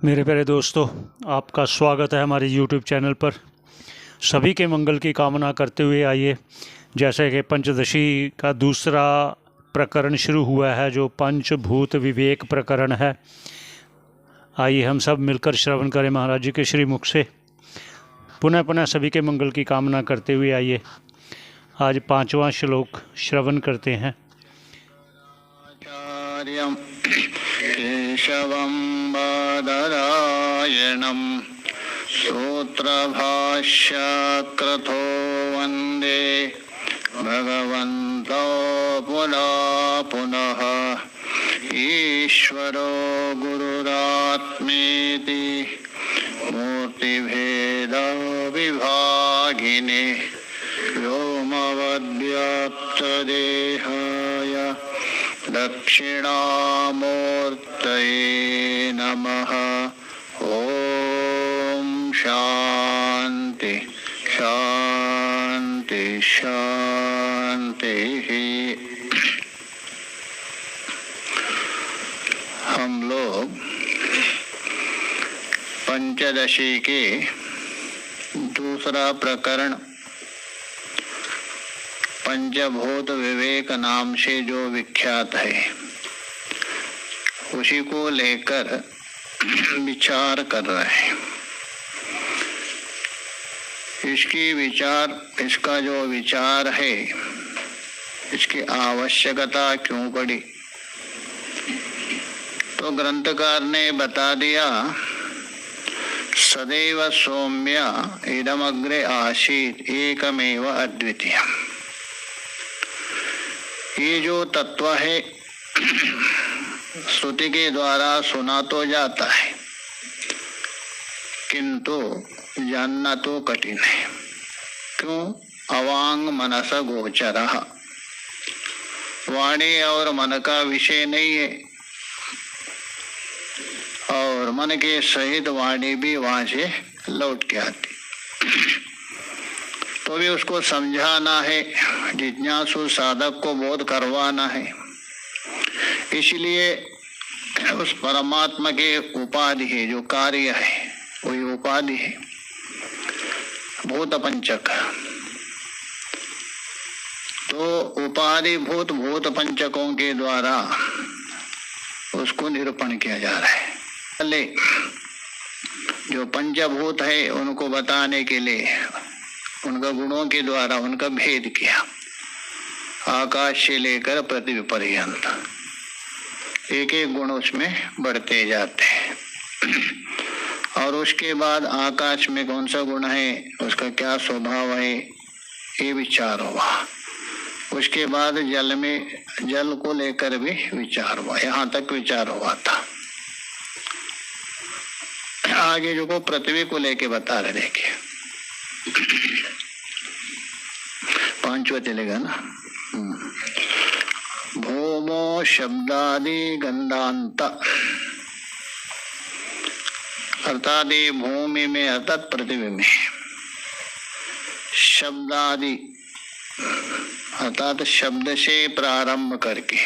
मेरे प्यारे दोस्तों, आपका स्वागत है हमारे YouTube चैनल पर। सभी के मंगल की कामना करते हुए आइए, जैसे कि पंचदशी का दूसरा प्रकरण शुरू हुआ है, जो पंचभूत विवेक प्रकरण है। आइए हम सब मिलकर श्रवण करें महाराज जी के श्री मुख से। पुनः पुनः सभी के मंगल की कामना करते हुए आइए आज 5वां श्लोक श्रवण करते हैं। केशवं बादरायणं सूत्रभाष्यकृतो वन्दे भगवन्तो पुनः पुनः ईश्वरो गुरुरात्मेति मूर्तिभेदविभागिने व्योमवद्व्याप्तदेहाय दक्षिणामूर्तये नमः। ओम शांति शांति शांति। हम लोग पंचदशी के दूसरा प्रकरण पंचभूत विवेक नाम से जो विख्यात है, उसी को लेकर विचार कर रहे हैं। इसका जो विचार है, इसकी आवश्यकता क्यों पड़ी, तो ग्रंथकार ने बता दिया। सदैव सौम्य इदमग्रे आसीत एकमेव अद्वितीयम्। ये जो तत्व है श्रुति के द्वारा सुना तो जाता है, किंतु जानना तो कठिन है। क्यों? अवांग मनस गोचरः, वाणी और मन का विषय नहीं है, और मन के सहित वाणी भी वहां से लौट के आती, तो भी उसको समझाना है, जिज्ञासु साधक को बोध करवाना है। इसलिए उस परमात्मा के उपाधि है, जो कार्य है वही उपाधि है, भूत पंचक। तो उपाधि भूत पंचकों के द्वारा उसको निरूपण किया जा रहा है। पहले जो पंचभूत है उनको बताने के लिए उनका गुणों के द्वारा उनका भेद किया। आकाश से लेकर पृथ्वी पर्यंत एक एक गुण उसमें बढ़ते जाते हैं, और उसके बाद आकाश में कौन सा गुण है, उसका क्या स्वभाव है, ये विचार हुआ। उसके बाद जल में, जल को लेकर भी विचार हुआ। यहाँ तक विचार हुआ था। आगे जो को पृथ्वी को लेके बता रहे, देखिए 5वां चलेगा ना। भूमो शब्दादि गंधांत, अर्थात भूमि में अर्थात पृथ्वी में शब्दादि अर्थात शब्द से प्रारंभ करके,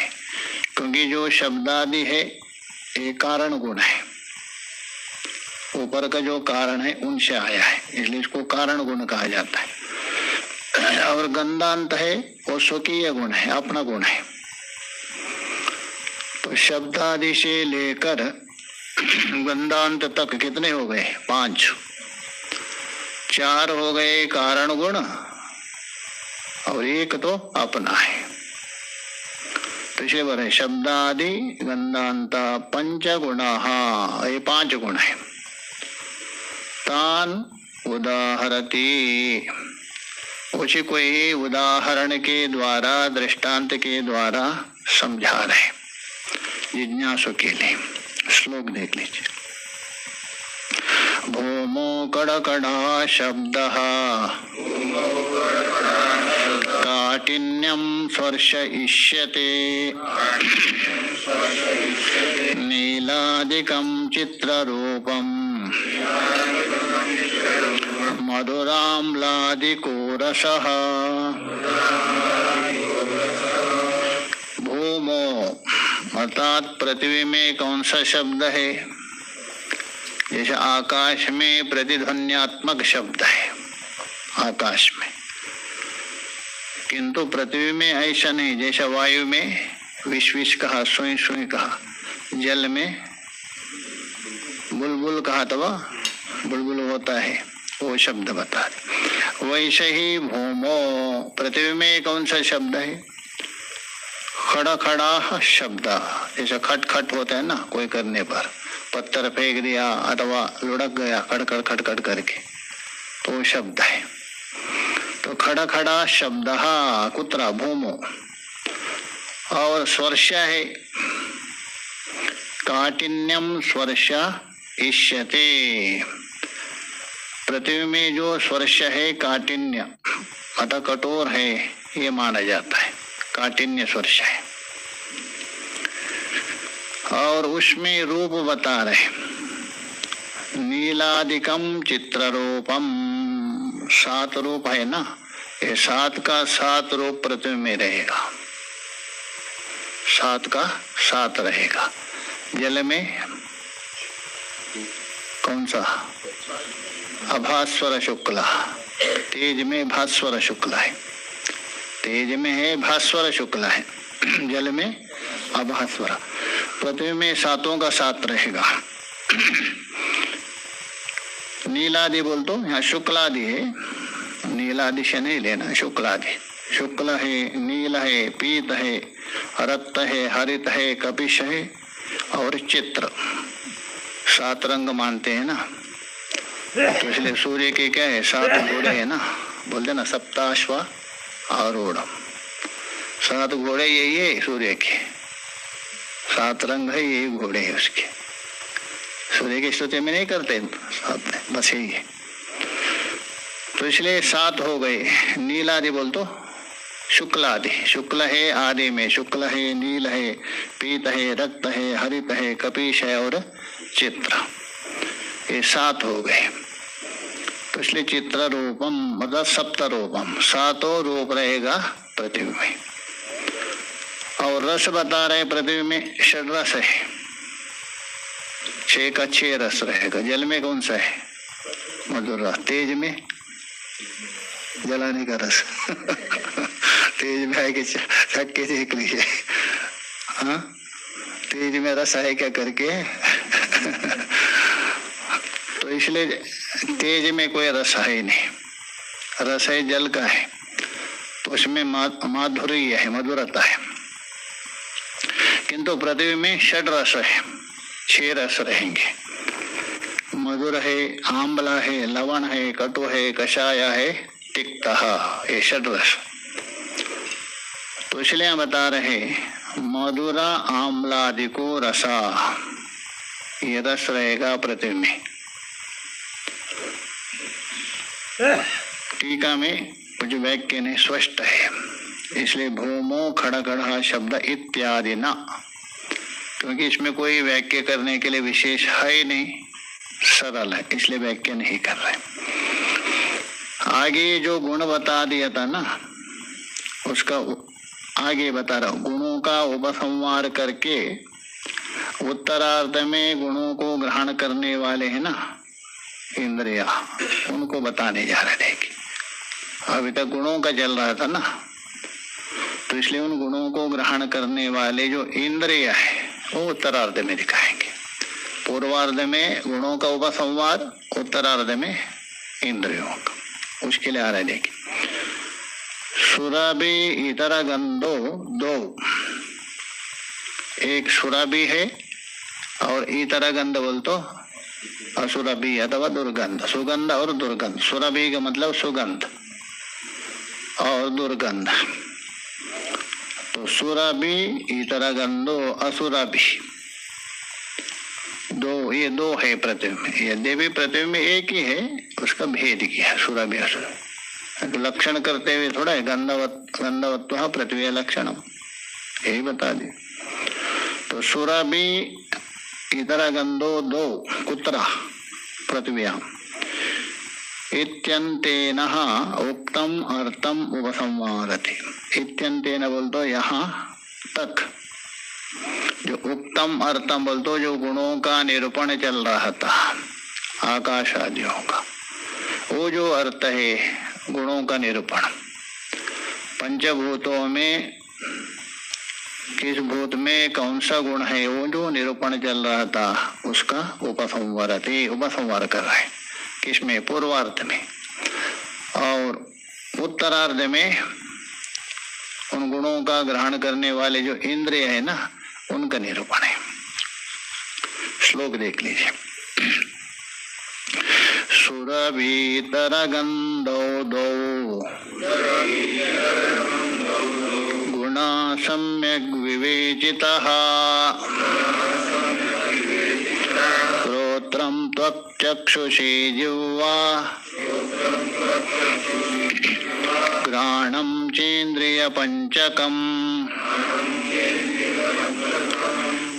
क्योंकि जो शब्दादि है ये कारण गुण है, ऊपर का जो कारण है उनसे आया है, इसलिए इसको कारण गुण कहा जाता है। और गंधांत है वो स्वकीय गुण है, अपना गुण है। तो शब्दादि से लेकर गंधांत तक कितने हो गए? 5। 4 हो गए कारण गुण और 1 तो अपना है। तो इसे बोले शब्दादि गंधांत पंचगुणाः, ये 5 गुण है। तान उदाहरति, उसी को ही उदाहरण के द्वारा, दृष्टांत के द्वारा समझा रहे जिज्ञासु के लिए। श्लोक देख लीजिए। भूमो कड़कड़ा शब्दः काठिन्यं स्पर्शयिष्यते नीलादिकं चित्ररूपम् मधुराम्लादिकोरसः। भूमो अर्थात पृथ्वी में कौन सा शब्द है? जैसे आकाश में प्रतिध्वन्यात्मक शब्द है आकाश में, किंतु पृथ्वी में ऐसा नहीं। जैसा वायु में विश विश कहा, सुई सुई कहा, जल में बुलबुल कहा तो वह बुलबुल होता है, वो शब्द बता रहे। वैसे ही भूमो, पृथ्वी में कौन सा शब्द है? खड़ा खड़ा शब्द, जैसा खट खट होता है ना, कोई करने पर पत्थर फेंक दिया अथवा लुढ़क गया खड़खड़ खटखट करके, तो शब्द है। तो खड़ा खड़ा शब्द कुत्र भूमो। और स्वर्श है काठिन्यम स्वर्श इष्यते, पृथ्वी में जो स्वर्श है काठिन्य अतः कठोर है ये माना जाता है, काठिन्य स्वर्श है। और उसमें रूप बता रहे, नीलादिकम चित्ररूपम, 7 रूप है ना, ये 7 का 7 रूप पृथ्वी में रहेगा, 7 का 7 रहेगा। जल में कौन सा? अभास्वर शुक्ला, तेज में भास्वर शुक्ला है, तेज में है भास्वर शुक्ला है, जल में अभास्वर। पृथ्वी में 7 का 7 रहेगा। नीलादि बोल तो यहाँ शुक्लादि है, नीलादि से नहीं लेना, शुक्लादि। शुक्ल है, नील है, पीत है, रक्त है, हरित है, कपिश है और चित्र, 7 रंग मानते हैं ना। तो इसलिए सूर्य के क्या है? 7 घोड़े है ना, बोलते ना सप्ताश्व आरूढ़, 7 घोड़े यही है सूर्य के, 7 रंग है, यही घोड़े है उसके। सूर्य की स्तुति में नहीं करते 7 में, बस यही है। तो इसलिए 7 हो गए। नीलादि बोल तो शुक्लादि, शुक्ल है आदि में, शुक्ल है, नील है, पीत है, रक्त है, हरित है, कपीश है और चित्र, ये 7 हो गए। तो इसलिए चित्र रूपम मतलब 7 रूपम, 7 रूप रहेगा पृथ्वी में। और रस बता रहे पृथ्वी में 6 रस है, 6 का 6 रस रहेगा। जल में कौन सा है? मधुर रस। तेज में जलाने का रस तेज में है कि छक्के से निकली है, हाँ तेज में रस है क्या करके तो इसलिए तेज में कोई रस है ही नहीं, रस है जल का है, तो उसमें माधुर्य है, मधुरता है। किंतु पृथ्वी में 6 रस है, 6 रस रहेंगे। मधुर है, आम्ला है, लवण है, कटु है, कषाय है, तिक्तः, ये 6 रस। तो इसलिए हम बता रहे मधुरा आम्लादिको रसा, ये रस रहेगा पृथ्वी में। टीका में कुछ वाक्य नहीं स्पष्ट है, इसलिए भूमो खड़ा खड़ा शब्द इत्यादि ना, क्योंकि इसमें कोई वाक्य करने के लिए विशेष है ही नहीं, सरल है, इसलिए वाक्य नहीं कर रहे। आगे जो गुण बता दिया था ना, उसका आगे बता रहा हूं। गुणों का उपसंहार करके उत्तरार्ध में गुणों को ग्रहण करने वाले हैं ना इंद्रिया, उनको बताने जा रहे थे। अभी तक गुणों का चल रहा था ना, तो इसलिए उन गुणों को ग्रहण करने वाले जो इंद्रिय है वो उत्तरार्ध में दिखाएंगे। पूर्वार्ध में गुणों का उपसंहार, उत्तरार्ध में इंद्रियों का, उसके लिए आ रहा है। देखिए सुरभि इतर गंधो 2, एक सुरभि है और इतर गंध बोल तो असुरभि अथवा दुर्गंध, सुगंध और दुर्गंध। सुरभि का मतलब सुगंध और दुर्गंध। तो सुरभि इतर गंधो असुरभि, 2, ये 2 है पृथ्वी में। ये देवी पृथ्वी में एक ही है, उसका भेद किया सुरभि असुर। लक्षण करते हुए थोड़ा है गंधवत्व पृथ्वी लक्षण, यही बता दी। तो सुरभि इतर गंधो 2 कुत्र पृथ्व्याम इत्यंतेन उक्तम अर्थम उपसंहारति। इत्यंतेन बोल तो यहाँ तक, जो उत्तम अर्थम बोल तो जो गुणों का निरूपण चल रहा था, आकाश आदियों का। वो जो अर्थ है गुणों का निरूपण। पंचभूतों में किस भूत में कौन सा गुण है, वो जो निरूपण चल रहा था उसका उपसंहार कर रहा है। किसमें? पूर्वार्ध में। और उत्तरार्ध में उन गुणों का ग्रहण करने वाले जो इंद्रिय है ना, उनका निरूपण है। श्लोक देख लीजिए। सुरभीतरगन्धो दो गुणा सम्यग् विवेचितः श्रोत्रं त्वक्चक्षुषी जिह्वा घ्राणं चेन्द्रियपञ्चकम्।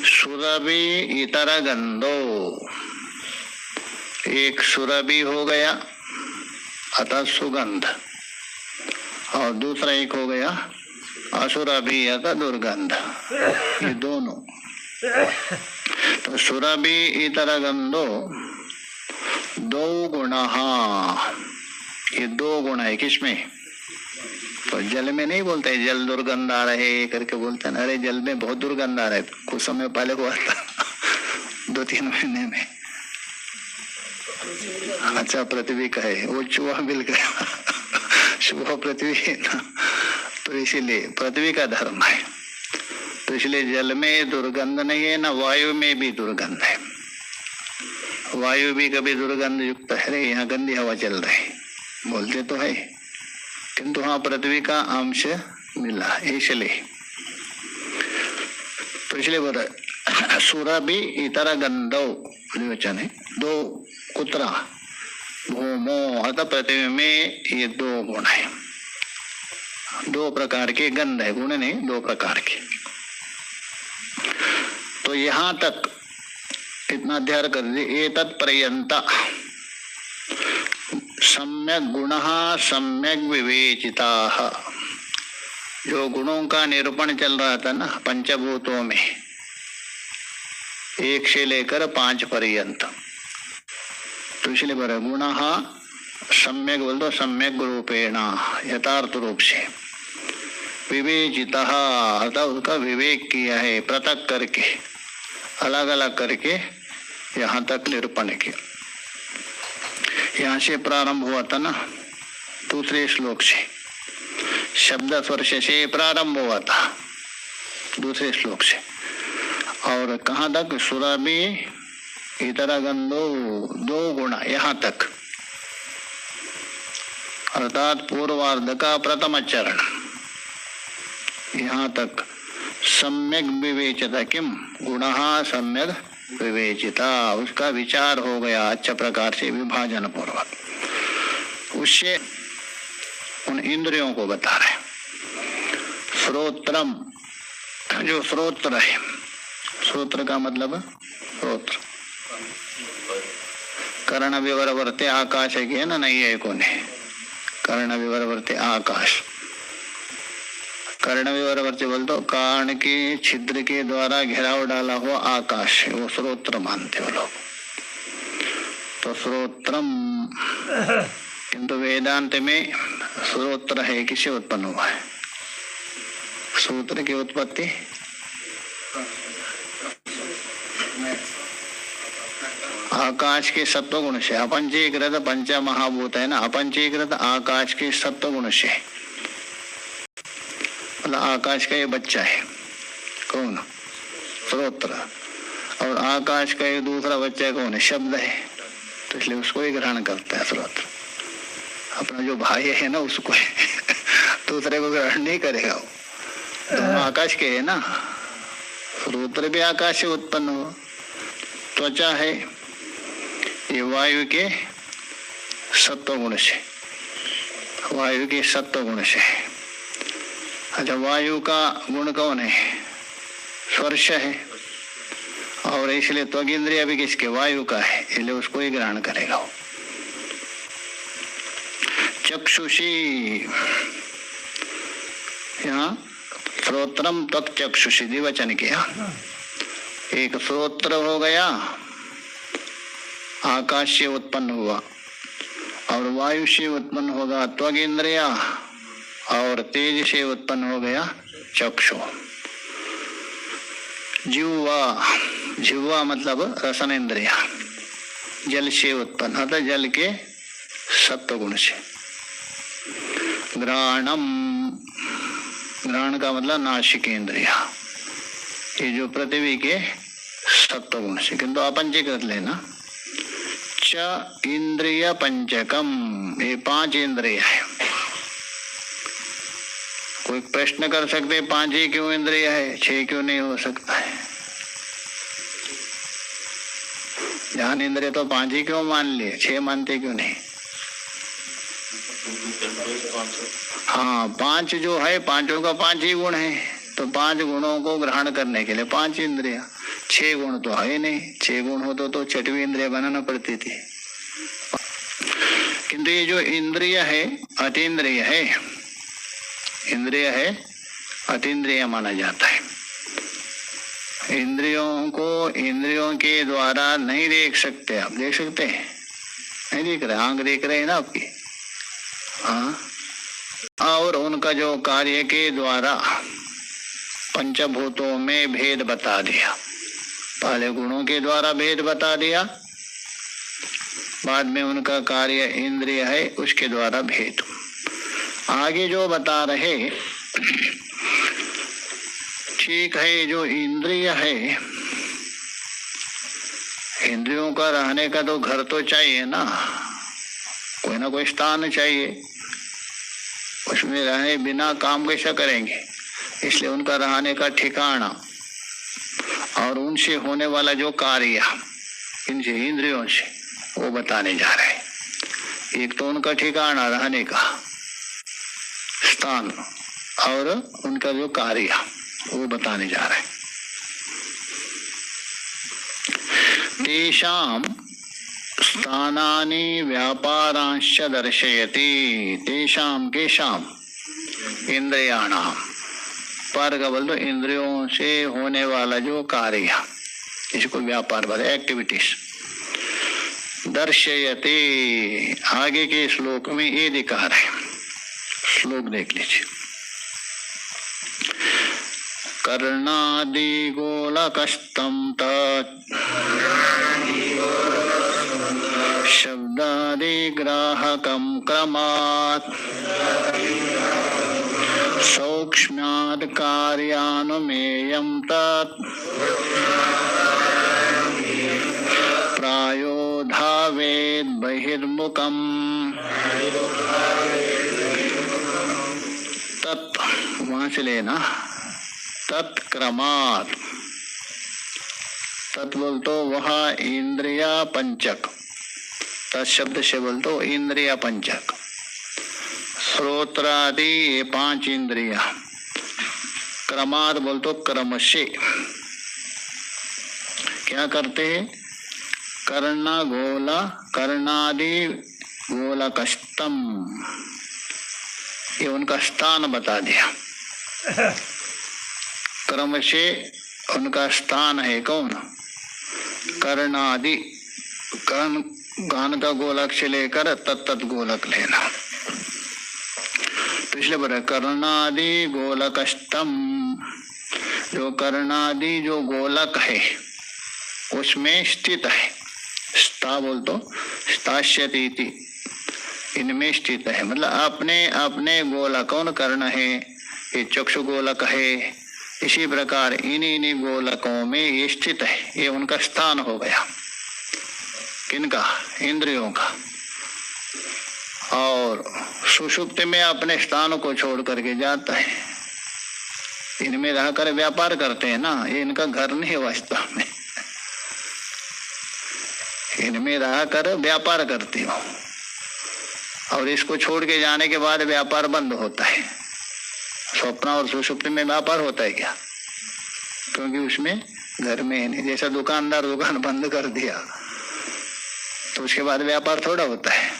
सुरभि इतर गंधो, एक सुरभि हो गया अतः सुगंध, और दूसरा एक हो गया असुरभि अतः दुर्गंध। ये दोनों तो सुरभि इतर गंधो दो गुण। ये दो गुण है किसमें? तो जल में नहीं बोलते जल दुर्गंध आ रहे करके बोलते हैं। अरे जल में बहुत दुर्गंध आ रहा है, कुछ समय पहले हुआ था 2-3 महीने में। अच्छा पृथ्वी का है, वो चूहा मिल गया शुभ पृथ्वी है ना, तो इसीलिए पृथ्वी का धर्म है। तो इसलिए जल में दुर्गंध नहीं है ना, वायु में भी दुर्गंध है। वायु भी कभी दुर्गंध युक्त है, यहाँ गंदी हवा चल रही बोलते तो है, किंतु हाँ पृथ्वी का अंश मिला इसलिए। तो इसलिए बोला सुरभि इतर गंधो वचन है। दो कुत्रा भूमो अतः पृथ्वी में ये दो गुण है, दो प्रकार के गंध है, गुण नहीं दो प्रकार के। तो यहां तक इतना अध्ययन कर दीजिए। एतत् पर्यंत सम्यक गुणः सम्यक विवेचिताः, जो गुणों का निरूपण चल रहा था ना पंचभूतों में, 1 से लेकर 5 पर्यंत। तो इसलिए बोला गुणः सम्यक बोल दो, सम्यक रूपेण यथार्थ रूप से, विवेचितः अर्थात उसका विवेक किया है, पृथक करके अलग अलग करके यहाँ तक निरूपण किया। यहाँ से प्रारंभ हुआ था ना दूसरे श्लोक से, शब्द स्पर्श से प्रारंभ हुआ था दूसरे श्लोक से, और कहाँ तक? सुरभि इतर गंधो दो गुण, यहाँ तक, अर्थात पूर्वार्ध का प्रथम चरण यहाँ तक। सम्यक विवेचिता, किम गुणः सम्यक विवेचिता, उसका विचार हो गया अच्छा प्रकार से विभाजन पूर्वक। उससे उन इंद्रियों को बता रहे। श्रोत्रम, जो श्रोत्र है, श्रोत्र का मतलब श्रोत्र कर्ण विवरवर्ते आकाश है कि ना, नहीं है कौन है? कर्ण विवरवर्ते आकाश। कर्ण विवरवर्ते बोल दो, कान के छिद्र के द्वारा घेराव डाला हुआ आकाश है, वो श्रोत्र मानते हो लोग। तो श्रोत्रम, किंतु वेदांत में श्रोत्र है किसे उत्पन्न हुआ है? सूत्र की उत्पत्ति आकाश के सत्व गुण से। अपंचीकृत पंच महाभूत है ना, अपंचीकृत आकाश के सत्व गुण से, मतलब आकाश का ये बच्चा है कौन? श्रोत्र। और आकाश का ये दूसरा बच्चा कौन है? शब्द है। तो इसलिए उसको ही ग्रहण करता है श्रोत्र। अपना जो भाई है ना उसको दूसरे को ग्रहण नहीं करेगा वो, दोनों आकाश के है ना। श्रोत्र भी आकाश से उत्पन्न हुआ। त्वचा है ये वायु के सत्व गुण से, वायु के सत्व गुण से। अच्छा, वायु का गुण कौन है? स्पर्श है, और इसलिए त्वक इंद्रिय भी किसके? वायु का है, इसलिए उसको ही ग्रहण करेगा वो। चक्षुषी, यहाँ श्रोत्रम त्वक चक्षुषी द्विवचन किया। एक श्रोत्र हो गया आकाश से उत्पन्न हुआ, और वायु से उत्पन्न होगा त्वग इंद्रिया, और तेज से उत्पन्न हो गया चक्षु। जिह्वा मतलब रसन इंद्रिया, जल से उत्पन्न होता, जल के सत्व गुण से। घ्राणम, घ्राण का मतलब नासिक इंद्रिया, ये जो पृथ्वी के सत्व गुण से, किंतु अपंचीकृत लेना। च इंद्रिय पंचकम, ये 5 इंद्रिय है। कोई प्रश्न कर सकते 5 ही क्यों इंद्रिय है, 6 क्यों नहीं हो सकता है? ज्ञान इंद्रिय तो 5 ही क्यों मान लिए, 6 मानते क्यों नहीं? हाँ, 5 जो है, 5 का 5 ही गुण है, तो 5 गुणों को ग्रहण करने के लिए 5 इंद्रिया। 6 गुण तो है नहीं, 6 गुण हो तो 6वीं इंद्रिय बनाना पड़ती थी। किंतु ये जो इंद्रिय है अतीन्द्रिय है, इंद्रिय है अतीन्द्रिय माना जाता है। इंद्रियों को इंद्रियों के द्वारा नहीं देख सकते। आप देख सकते हैं? नहीं देख रहे, आंख देख रहे हैं ना आपकी। हाँ, और उनका जो कार्य के द्वारा पंचभूतों में भेद बता दिया। पहले गुणों के द्वारा भेद बता दिया, बाद में उनका कार्य इंद्रिय है उसके द्वारा भेद। आगे जो बता रहे ठीक है, जो इंद्रिय है, इंद्रियों का रहने का तो घर तो चाहिए ना कोई स्थान चाहिए। उसमें रहने बिना काम कैसा करेंगे? इसलिए उनका रहने का ठिकाना और उनसे होने वाला जो कार्य इनसे इंद्रियों से, वो बताने जा रहे हैं। एक तो उनका ठिकाना रहने का स्थान और उनका जो कार्य वो बताने जा रहे हैं। तेषां स्थानानि व्यापारांश्च दर्शयति। तेषां केषां इंद्रियाणां, पर का बोल दो इंद्रियों से होने वाला जो कार्य, इसको व्यापार बोले, एक्टिविटीज। दर्शयति, आगे के श्लोक में ये दिखा रहे, श्लोक देख लीजिए। कर्णादि गोलकस्तं तत् शब्दादि ग्राहकं क्रमात् सूक्ष्माद् कार्यानुमेयं तत् प्रायो धावेद् बहिर्मुखम्। तत् वहां से लेना, तत्क्रमात्, तत् बोल तो वह इंद्रिया पंचक, तत्शब्द से बोल तो इंद्रिया पंचक। श्रोत्रादि ये 5 इंद्रिया, क्रमात् बोल तो क्रम से क्या करते हैं? कर्णा गोला, कर्णादि गोलकस्तम, ये उनका स्थान बता दिया। क्रम से उनका स्थान है कौन? कर्णादि, गान का गोलक से लेकर तत्त गोलक लेना। तो इसलिए बोला कर्णादि गोलकस्तम, जो कर्णादि जो गोलक है उसमें स्थित है। स्था बोल तो स्थास्यति, इनमें स्थित है, मतलब अपने अपने गोलक, कौन कर्ण है? ये चक्षु गोलक है। इसी प्रकार इन्हीं गोलकों में ये स्थित है, ये उनका स्थान हो गया। किनका? इंद्रियों का। और सुषुप्ति में अपने स्थान को छोड़ करके जाता है। इनमें रहकर व्यापार करते हैं ना, ये इनका घर नहीं वास्तव में, इनमें रहकर व्यापार करती हो, और इसको छोड़ के जाने के बाद व्यापार बंद होता है। स्वप्न और सुषुप्ति में व्यापार होता है क्या? क्योंकि उसमें घर में नहीं। जैसा दुकानदार दुकान बंद कर दिया तो उसके बाद व्यापार थोड़ा होता है।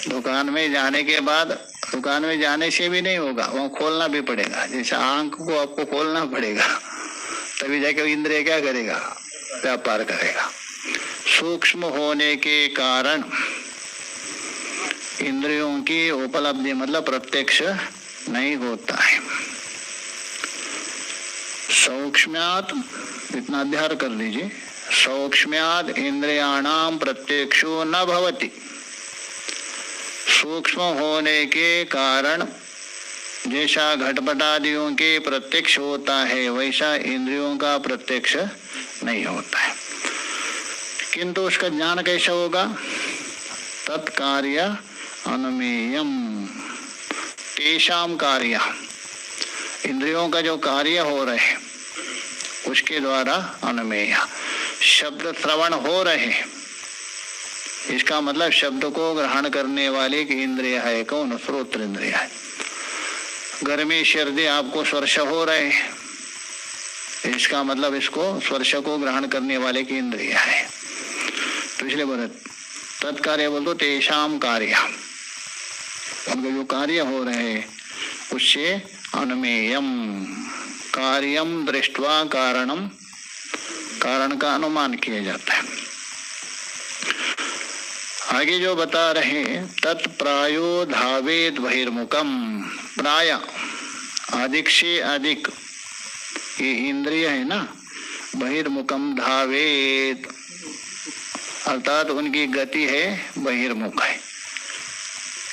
दुकान में जाने के बाद, दुकान में जाने से भी नहीं होगा, वहाँ खोलना भी पड़ेगा। जैसा आंख को आपको खोलना पड़ेगा, तभी जाके इंद्रिय क्या करेगा? व्यापार करेगा। सूक्ष्म होने के कारण इंद्रियों की उपलब्धि मतलब प्रत्यक्ष नहीं होता है। सूक्ष्म्यात्, इतना अध्ययन कर लीजिए, सूक्ष्म्यात् इंद्रियाणाम प्रत्यक्षो न भवति। सूक्ष्म होने के कारण जैसा घटपटादियों के प्रत्यक्ष होता है वैसा इंद्रियों का प्रत्यक्ष नहीं होता है। किंतु उसका ज्ञान कैसे होगा? तत्कार्य अनुमेयम, तेषाम कार्य, इंद्रियों का जो कार्य हो रहे उसके द्वारा अनुमेय। शब्द श्रवण हो रहे, इसका मतलब शब्द को ग्रहण करने वाले की इंद्रिय है कौन? श्रोत्र इंद्रिय है। गर्मी सर्दी आपको स्पर्श हो रहे, इसका मतलब इसको स्पर्श को ग्रहण करने वाले की इंद्रिय है। तो इसलिए बोले तत्कार्य, बोल दो तेषाम कार्य, उनके जो कार्य हो रहे उससे अनुमेयम, कार्यम दृष्ट्वा कारणम, कारण का अनुमान किया जाता है। आगे जो बता रहे तत्प्रायो धावेत बहिर्मुखम, प्राय अधिक से अधिक ये इंद्रिय है ना, बहिर्मुखम धावेत अर्थात उनकी गति है बहिर्मुख है।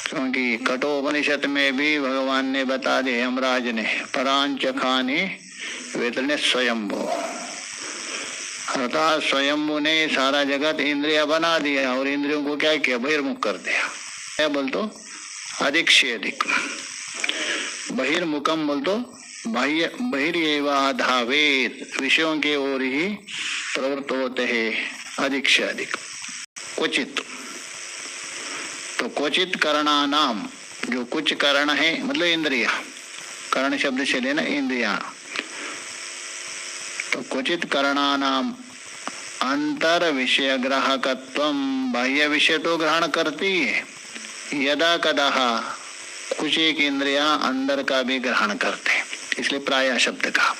क्योंकि कठोपनिषद में भी भगवान ने बता दिए, यमराज ने, परांच खाने वेतने स्वयंभू, अर्थात स्वयंभू ने सारा जगत इंद्रिया बना दिया और इंद्रियों को क्या किया? बहिर्मुख कर दिया। क्या बोल तो? अधिक से अधिक। बहिर्मुखम बोल तो बाह्य, बहिर्येवा धावेत, विषयों के ओर ही प्रवृत्त होते हैं अधिक से अधिक। क्वचित, तो क्वचित करना नाम, जो कुछ करण है मतलब इंद्रिया, करण शब्द से लेना इंद्रिया, तो क्वचित करना नाम अंतर विषय ग्राहकत्वम, बाह्य विषय तो ग्रहण करती है, यदा कदा कुछ एक इंद्रिया अंदर का भी ग्रहण करते, इसलिए प्राय शब्द का।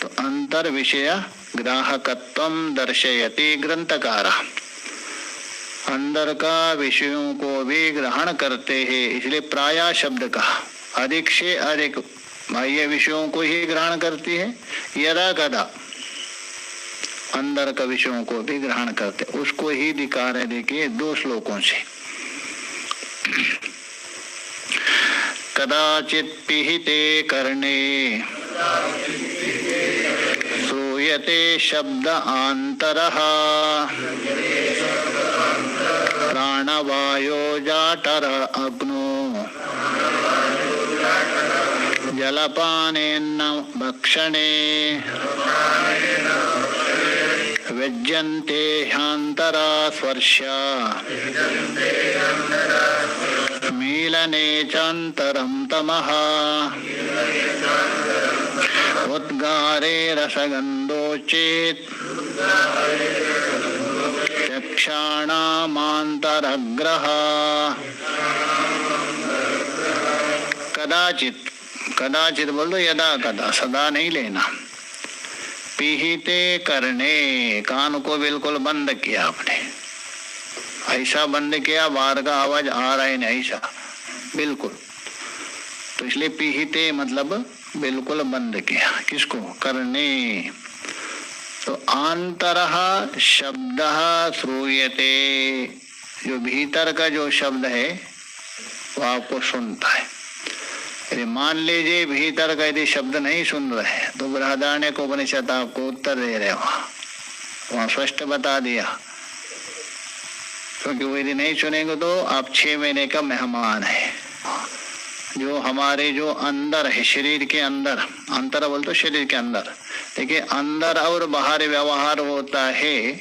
तो अंतर विषय ग्राहकत्वम दर्शयति ग्रंथकारा, अंदर का विषयों को भी ग्रहण करते हैं, इसलिए प्राय शब्द का। अधिक से अधिक बाह्य विषयों को ही ग्रहण करती है, यदा कदा अंदर का विषयों को भी ग्रहण करते, उसको ही दिखा रहे। देखिए 2 श्लोकों से, कदाचित् पिहिते कर्णे श्रूयते शब्द आंतरः, प्राणवायो जाटर अग्नो जलपानेन भक्षणे व्यज्यन्ते ह्यंतरा स्पर्शा मीलने चान्तरं तमः उद्गारे रसगन्धोचेत् चक्षाणामान्तरग्रह। कदाचित, कदाचित बोल दो यदा कदा, सदा नहीं लेना। पीहिते करने, कान को बिल्कुल बंद किया आपने, ऐसा बंद किया बाहर का आवाज आ रहा है नहीं, ऐसा बिल्कुल। तो इसलिए पीहिते मतलब बिल्कुल बंद किया, किसको? करने। तो आंतरः शब्द श्रूयते, जो भीतर का जो शब्द है वो आपको सुनता है। यदि मान लीजिए भीतर का यदि शब्द नहीं सुन रहे तो बृहदारण्यक को उपनिषद आपको उत्तर दे रहे, वहां स्पष्ट बता दिया। क्योंकि वो यदि नहीं सुनेंगे तो आप 6 महीने का मेहमान है। जो हमारे जो अंदर है, शरीर के अंदर, अंतर बोल तो शरीर के अंदर, देखिए अंदर और बाहर व्यवहार होता है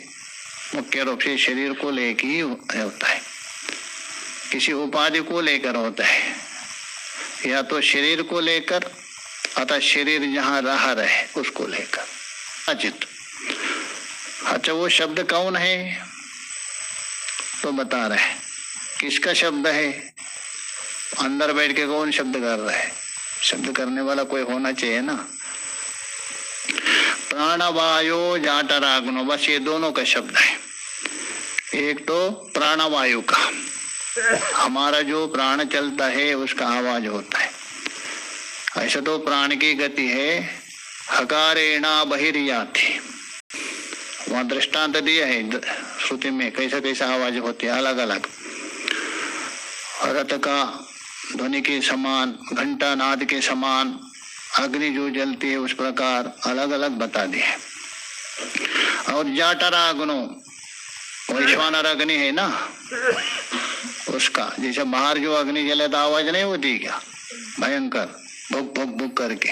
मुख्य रूप से शरीर को लेकर ही होता है, किसी उपाधि को लेकर होता है, या तो शरीर को लेकर अतः शरीर जहाँ रह रहे उसको लेकर। अचित, अच्छा वो शब्द कौन है? तो बता रहे किसका शब्द है? अंदर बैठ के कौन शब्द कर रहा है? शब्द करने वाला कोई होना चाहिए ना। प्राणवायो जाटराग्नो, बस ये दोनों का शब्द है। एक तो प्राणवायु का, हमारा जो प्राण चलता है उसका आवाज होता है। ऐसा तो प्राण की गति है, हकारेणा बहिर्याति, वहां दृष्टांत दिया है श्रुति में कैसा कैसा आवाज होती है अलग अलग। रथ का ध्वनि के समान, घंटा नाद के समान, अग्नि जो जलती है उस प्रकार अलग अलग बता दिए। और जाटराग्नो, वैश्वानर अग्नि है ना, उसका जैसे बाहर जो अग्नि जले तो आवाज नहीं होती क्या भयंकर, भुक भुक भुक करके,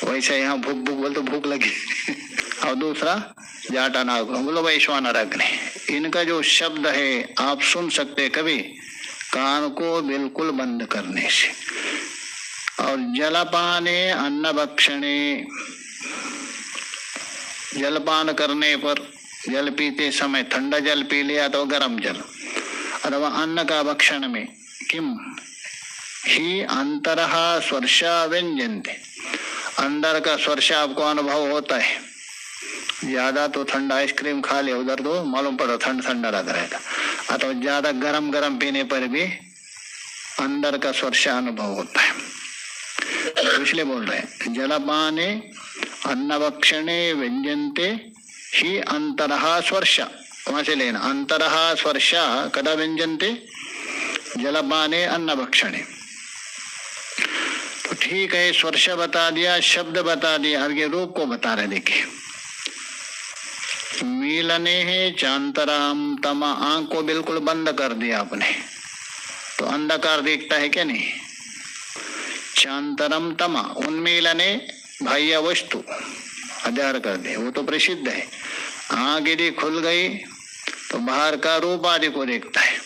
वैसे यहाँ भुक भुक बोल तो भूख लगी। और दूसरा जाटनाग्नो बोलो वैश्वानर अग्नि, इनका जो शब्द है आप सुन सकते कभी कान को बिल्कुल बंद करने से। और जलपाने अन्न भक्षणे, जलपान करने पर, जल पीते समय ठंडा जल पी लिया तो गर्म जल, अथवा अन्न का भक्षण में किम ही अंतरः स्पर्शा व्यंजनते, अंदर का स्पर्श आपको अनुभव होता है। ज्यादा तो ठंडा आइसक्रीम खा लिया उधर तो मालूम पड़ा ठंडा लग रहा था, अथवा ज्यादा गरम गरम पीने पर भी अंदर का स्पर्श अनुभव होता है। तो इसलिए बोल रहे हैं जलपाने अन्न भक्षणे व्यंजनते ही अंतरः स्पर्श, वहां से लेना अंतरः स्पर्श कदा व्यंजनते, जलपाने अन्न भक्षणे। तो ठीक है, स्पर्श बता दिया, शब्द बता दिया, अब ये रूप को बता रहे। देखिए मीलने है चांतराम तमा, आंख को बिल्कुल बंद कर दिया आपने तो अंधकार देखता है क्या नहीं। चांतरम तमा, उन्मीलने बाह्य वस्तु, आधार कर दे, वो तो प्रसिद्ध है। आंख यदि खुल गई तो बाहर का रूप आदि को देखता है,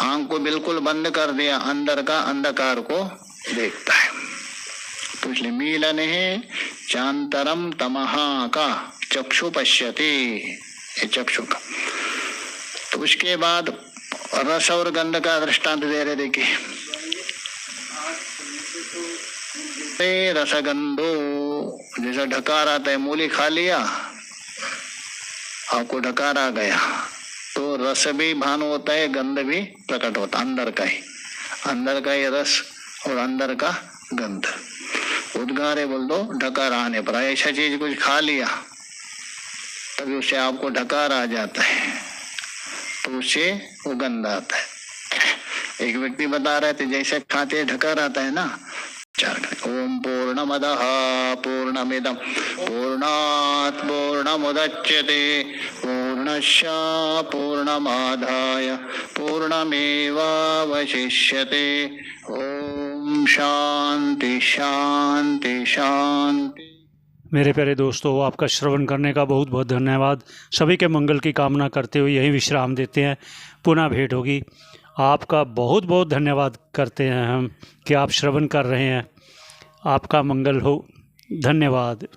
आंख को बिल्कुल बंद कर दिया अंदर का अंधकार को देखता है। तो इसलिए मीलने है चांतरम तमः का चक्षु पश्यति, ये चक्षु का। तो उसके बाद रस और गंध का दृष्टांत दे रहे, देखिए रसगंधो, जैसा ढकार आता है, मूली खा लिया आपको ढकार आ गया तो रस भी भान होता है, गंध भी प्रकट होता, अंदर का ही रस और अंदर का गंध। उद्गारे बोल दो ढकार आने पर, ऐसा चीज कुछ खा लिया तभी उसे आपको ढकार आ जाता है तो उसे वो गंध आता है। एक व्यक्ति बता रहे थे जैसे खाते ढकार आता है ना, ओम पूर्णमदः पूर्णमिदं पूर्णात् पूर्णमुदच्यते पूर्णस्य पूर्णमादाय पूर्णमेवावशिष्यते। ओम शांति शांति शांति। मेरे प्यारे दोस्तों, आपका श्रवण करने का बहुत बहुत धन्यवाद। सभी के मंगल की कामना करते हुए यही विश्राम देते हैं, पुनः भेंट होगी। आपका बहुत बहुत धन्यवाद करते हैं हम कि आप श्रवण कर रहे हैं। आपका मंगल हो, धन्यवाद।